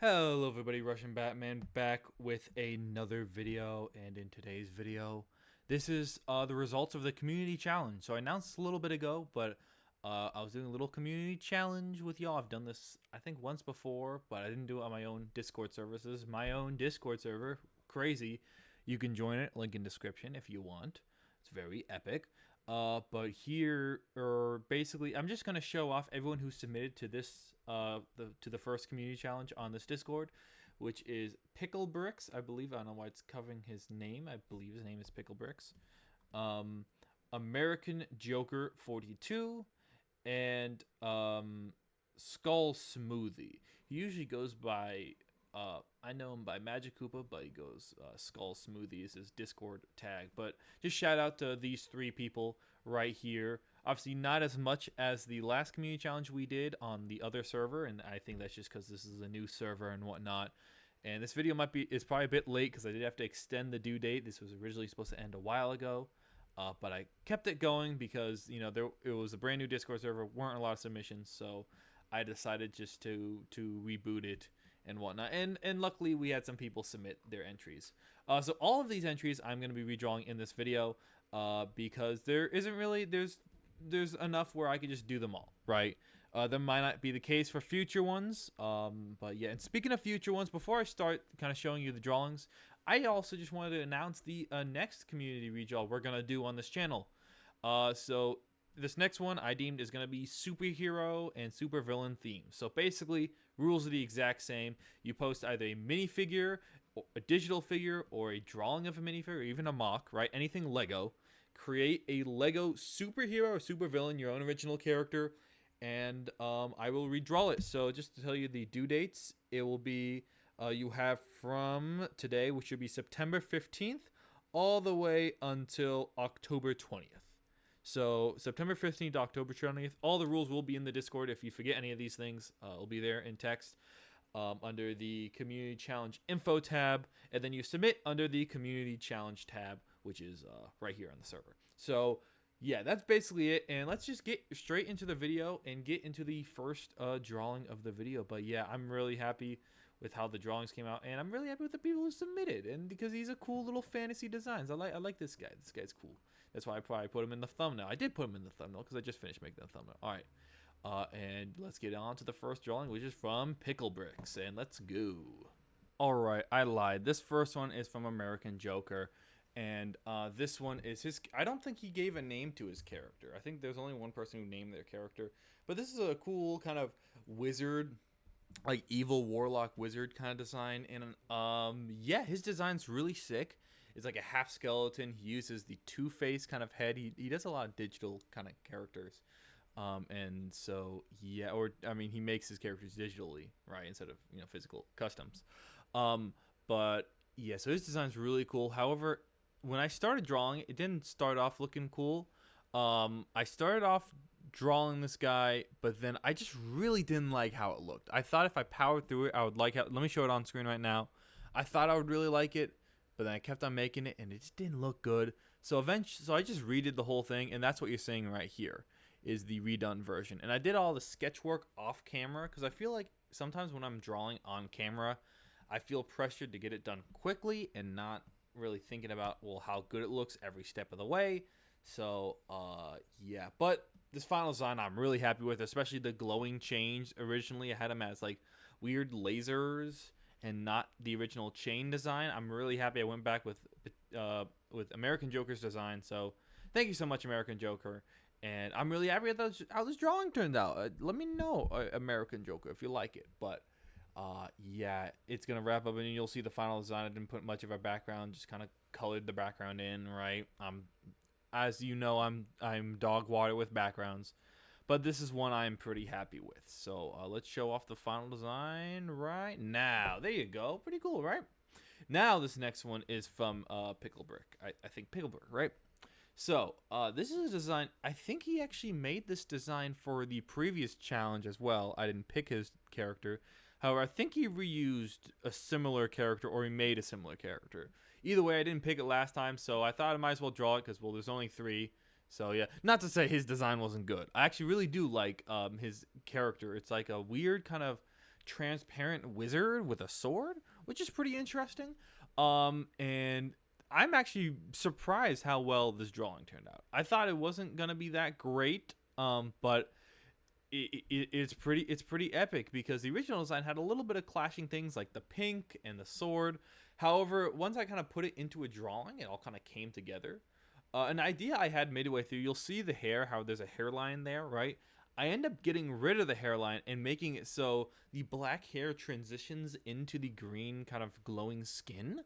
Hello everybody, Russian Batman back with another video, and in today's video, this is the results of the community challenge. So I announced a little bit ago, but I was doing a little community challenge with y'all. I've done this, I think, once before, but I didn't do it on my own Discord services. My own Discord server, crazy. You can join it, link in description if you want. It's very epic. But here, or basically, I'm just gonna show off everyone who submitted to this, to the first community challenge on this Discord, which is Picklebricks. I believe, I don't know why it's covering his name. I believe his name is Picklebricks. Um, American Joker 42, and Skull Smoothie. He usually goes by I know him by Magic Koopa, but he goes Skull Smoothie is his Discord tag. But just shout out to these three people right here. Obviously, not as much as the last community challenge we did on the other server, and I think that's just because this is a new server and whatnot. And this video is probably a bit late because I did have to extend the due date. This was originally supposed to end a while ago, but I kept it going because it was a brand new Discord server, weren't a lot of submissions, so I decided just to reboot it and whatnot. And luckily we had some people submit their entries. So all of these entries I'm going to be redrawing in this video because there's enough where I could just do them all, right? That might not be the case for future ones. But yeah, and speaking of future ones, before I start kind of showing you the drawings, I also just wanted to announce the next community redraw we're going to do on this channel. So this next one I deemed is going to be superhero and supervillain themed. So basically, rules are the exact same. You post either a minifigure, a digital figure, or a drawing of a minifigure, or even a mock, right? Anything Lego. Create a Lego superhero or supervillain, your own original character, and I will redraw it. So just to tell you the due dates, it will be, you have from today, which should be September 15th, all the way until October 20th. So September 15th to October 20th, all the rules will be in the Discord. If you forget any of these things, it'll be there in text under the Community Challenge Info tab. And then you submit under the Community Challenge tab, which is right here on the server. So yeah, that's basically it. And let's just get straight into the video and get into the first drawing of the video. But yeah, I'm really happy with how the drawings came out, and I'm really happy with the people who submitted, and because he's a cool little fantasy designs. I like this guy. This guy's cool. That's why I probably put him in the thumbnail. I did put him in the thumbnail because I just finished making the thumbnail. All right, and let's get on to the first drawing, which is from Picklebricks, and let's go. All right, I lied. This first one is from American Joker, and this one is his. I don't think he gave a name to his character. I think there's only one person who named their character, but this is a cool kind of wizard, like evil warlock wizard kind of design. And yeah, his design's really sick. It's like a half skeleton. He uses the Two-Face kind of head. He does a lot of digital kind of characters, and so yeah, or I mean, he makes his characters digitally, right, instead of physical customs. But yeah, so his design's really cool. However, when I started drawing, it didn't start off looking cool. I started off drawing this guy, but then I just really didn't like how it looked. I thought if I powered through it, I would like it. Let me show it on screen right now. I thought I would really like it, but then I kept on making it, and it just didn't look good. So I just redid the whole thing, and that's what you're seeing right here is the redone version. And I did all the sketch work off camera because I feel like sometimes when I'm drawing on camera, I feel pressured to get it done quickly and not really thinking about, well, how good it looks every step of the way. So yeah, but this final design I'm really happy with, especially the glowing change. Originally I had them as like weird lasers and not the original chain design. I'm really happy I went back with American Joker's design. So thank you so much, American Joker. And I'm really happy with how this drawing turned out. Let me know, American Joker, if you like it. But yeah, it's gonna wrap up, and you'll see the final design. I didn't put much of a background, just kind of colored the background in, right? As you know, I'm dog water with backgrounds, but this is one I'm pretty happy with. So let's show off the final design right now. There you go. Pretty cool, right? Now this next one is from Picklebrick. I think Picklebrick, right? So this is a design. I think he actually made this design for the previous challenge as well. I didn't pick his character. However, I think he reused a similar character, or he made a similar character. Either way, I didn't pick it last time, so I thought I might as well draw it because, well, there's only 3. So yeah, not to say his design wasn't good. I actually really do like his character. It's like a weird kind of transparent wizard with a sword, which is pretty interesting. And I'm actually surprised how well this drawing turned out. I thought it wasn't gonna be that great, but it's pretty epic because the original design had a little bit of clashing things like the pink and the sword. However, once I kind of put it into a drawing, it all kind of came together. An idea I had midway through, you'll see the hair, how there's a hairline there, right? I end up getting rid of the hairline and making it so the black hair transitions into the green kind of glowing skin,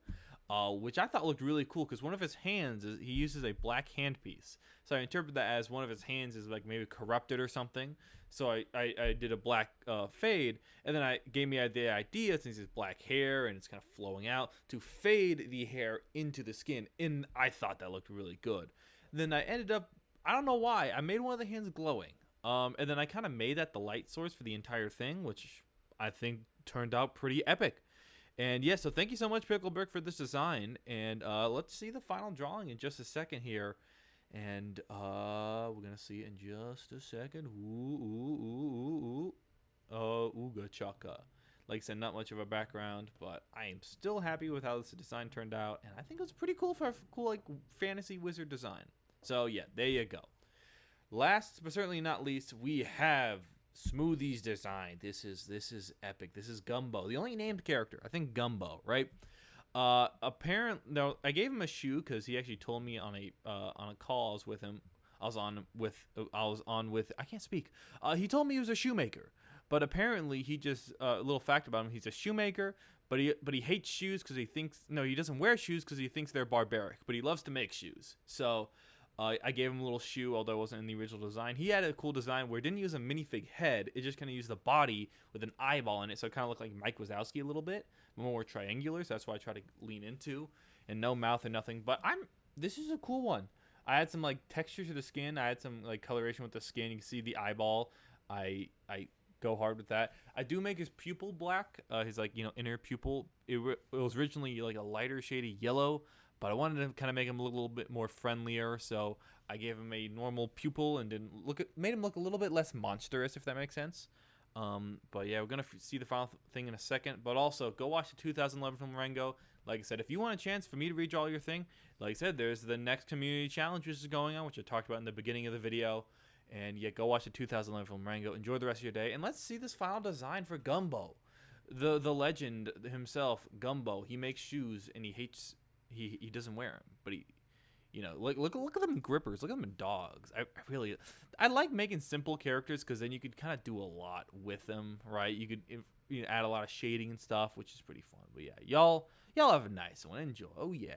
which I thought looked really cool because one of his hands, he uses a black handpiece. So I interpret that as one of his hands is like maybe corrupted or something. So I did a black fade, and then I gave me the idea, since it's black hair and it's kind of flowing out, to fade the hair into the skin, and I thought that looked really good. Then I ended up, I don't know why, I made one of the hands glowing, and then I kind of made that the light source for the entire thing, which I think turned out pretty epic. And yeah, so thank you so much, Picklebrick, for this design, and let's see the final drawing in just a second here. And we're gonna see it in just a second. Ooga chaka. Like I said, not much of a background, but I am still happy with how this design turned out, and I think it was pretty cool for a cool like fantasy wizard design. So yeah, there you go. Last but certainly not least, we have Smoothie's design. This is epic. This is Gumbo, the only named character. I think Gumbo, right? Apparently, no, I gave him a shoe because he actually told me on a call I was with him. I was on with I can't speak. He told me he was a shoemaker, but apparently he just a little fact about him. He's a shoemaker, but he hates shoes because he doesn't wear shoes because he thinks they're barbaric, but he loves to make shoes. So I gave him a little shoe, although it wasn't in the original design. He had a cool design where it didn't use a minifig head. It just kind of used the body with an eyeball in it, so it kind of looked like Mike Wazowski a little bit, more triangular. So that's why I try to lean into, and no mouth or nothing. But this is a cool one. I had some like texture to the skin. I had some like coloration with the skin. You can see the eyeball. I go hard with that. I do make his pupil black. His like inner pupil. It was originally like a lighter shade of yellow, but I wanted to kind of make him look a little bit more friendlier, so I gave him a normal pupil and made him look a little bit less monstrous, if that makes sense. But yeah, we're gonna see the final thing in a second. But also, go watch the 2011 film Rango. Like I said, if you want a chance for me to redraw your thing, like I said, there's the next community challenge which is going on, which I talked about in the beginning of the video. And yeah, go watch the 2011 film Rango. Enjoy the rest of your day, and let's see this final design for Gumbo, the legend himself, Gumbo. He makes shoes and he hates. He doesn't wear them, but he, look at them grippers. Look at them dogs. I like making simple characters because then you could kind of do a lot with them, right? You could add a lot of shading and stuff, which is pretty fun. But yeah, y'all have a nice one. Enjoy. Oh yeah.